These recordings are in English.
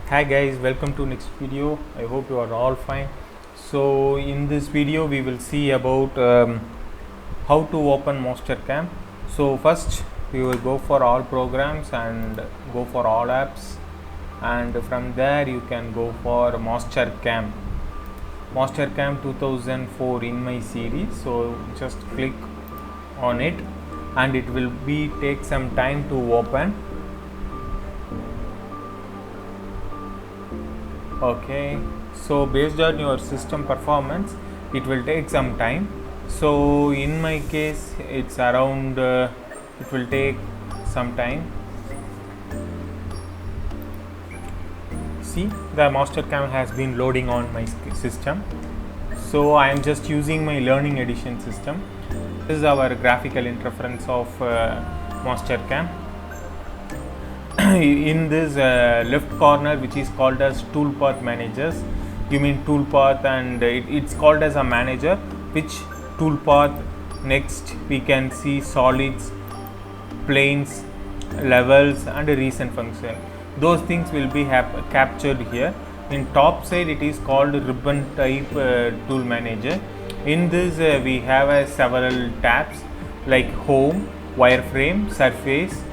Hi guys, welcome to next video. I hope you are all fine. So in this video we will see about how to open Mastercam. So first we will go for all programs and go for all apps, and from there you can go for Mastercam 2004 in my series. So just click on it and it will be take some time to open. Okay, so based on your system performance it will take some time. So in my case it's around it will take some time. See, the Mastercam has been loading on my system. So I am just using my learning edition system. This is our graphical interface of Mastercam. In this left corner, which is called as Toolpath managers, you mean Toolpath, and it's called as a manager. Which Toolpath? Next we can see solids, planes, levels, and a recent function. Those things will be captured here. In top side it is called ribbon type tool manager. In this we have several tabs like home, wireframe, surface,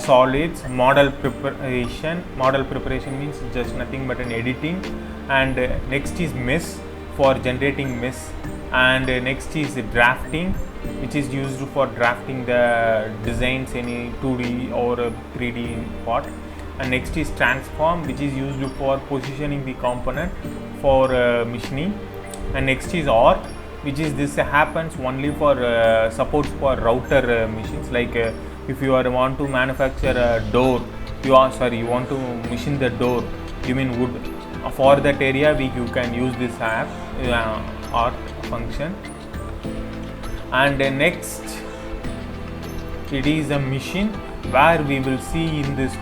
solids, model preparation. Model preparation means just nothing but an editing, and next is mesh for generating mesh, and next is drafting, which is used for drafting the designs, any 2D or 3D part, and next is transform, which is used for positioning the component for machining, and next is arc, which is this happens only for supports for router machines, like if you want to manufacture a door, you want to machine the door, you mean wood, for that area you can use this app art function. And next it is a machine, where we will see in this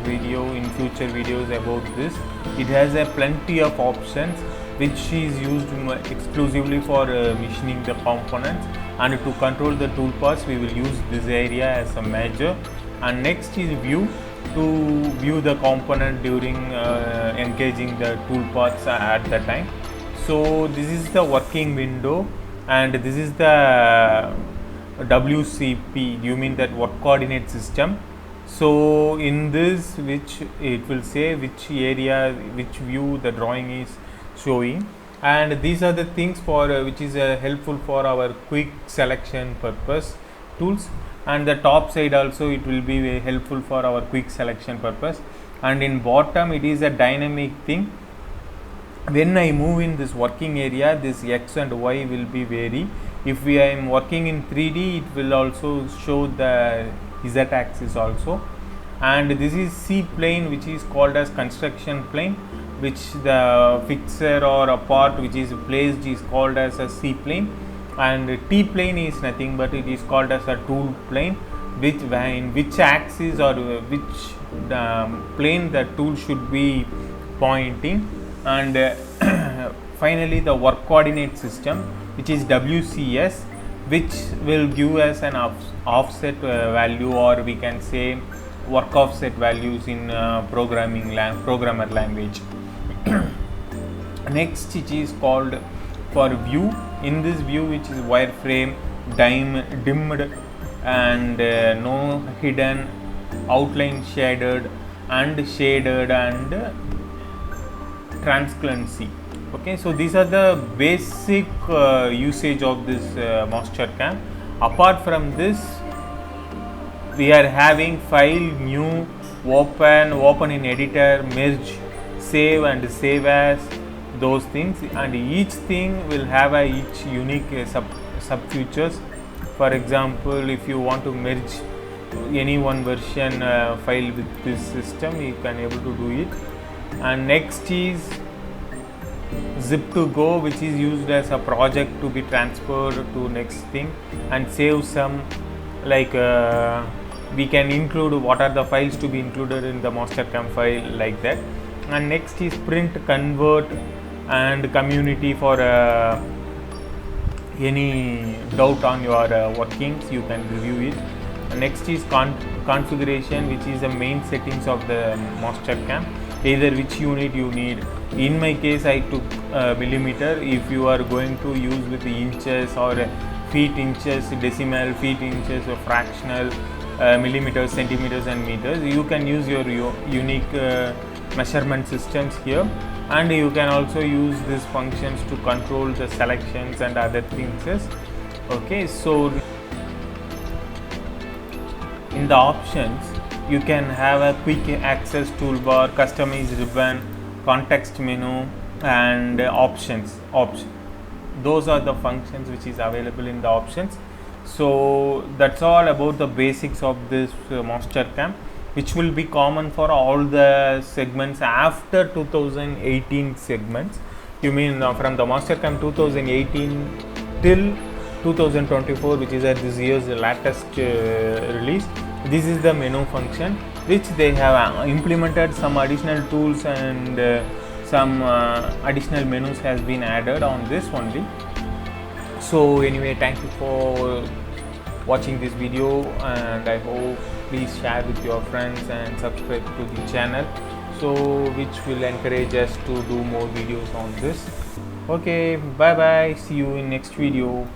video, in future videos about this. It has a plenty of options which is used exclusively for machining the components, and to control the tool paths we will use this area as a major. And next is view, to view the component during engaging the tool paths at the time. So this is the working window, and this is the WCP, you mean that work coordinate system. So in this, which it will say which area, which view the drawing is showing, and these are the things for which is helpful for our quick selection purpose tools. And the top side also it will be very helpful for our quick selection purpose. And in bottom it is a dynamic thing. When I move in this working area, this X and Y will be vary. If I am working in 3D, it will also show the Z axis also. And this is C plane, which is called as construction plane, which the fixer or a part which is placed is called as a C plane. And T plane is nothing but it is called as a tool plane, which in which axis or which plane the tool should be pointing. And finally the work coordinate system, which is WCS, which will give us an offset value, or we can say work offset values in programmer language. Next it is called for view. In this view, which is wireframe, dimmed, and no hidden, outline shaded, and transparency. Okay, so these are the basic usage of this Mastercam. Apart from this, we are having file, new, open in editor, merge, save and save as, those things, and each thing will have each unique sub features. For example, if you want to merge any one version file with this system, you can able to do it. And next is zip to go, which is used as a project to be transferred to next thing, and save some, like we can include what are the files to be included in the Mastercam file, like that. And next is print, convert, and community for any doubt on your workings, you can review it. Next is configuration, which is the main settings of the Mastercam. either which unit you need. In my case I took millimeter. If you are going to use with inches or feet, inches, decimal, feet, inches or fractional, millimeters, centimeters and meters, you can use your unique measurement systems here, and you can also use these functions to control the selections and other things. Okay, so in the options you can have a quick access toolbar, customize ribbon, context menu and options. Those are the functions which is available in the options. So that's all about the basics of this Mastercam, which will be common for all the segments after 2018 segments. You mean from the Mastercam 2018 till 2024, which is this year's latest release. This is the menu function which they have implemented. Some additional tools and some additional menus has been added on this only. So anyway, thank you for watching this video, and I hope please share with your friends and subscribe to the channel, so which will encourage us to do more videos on this. Okay, bye bye, see you in next video.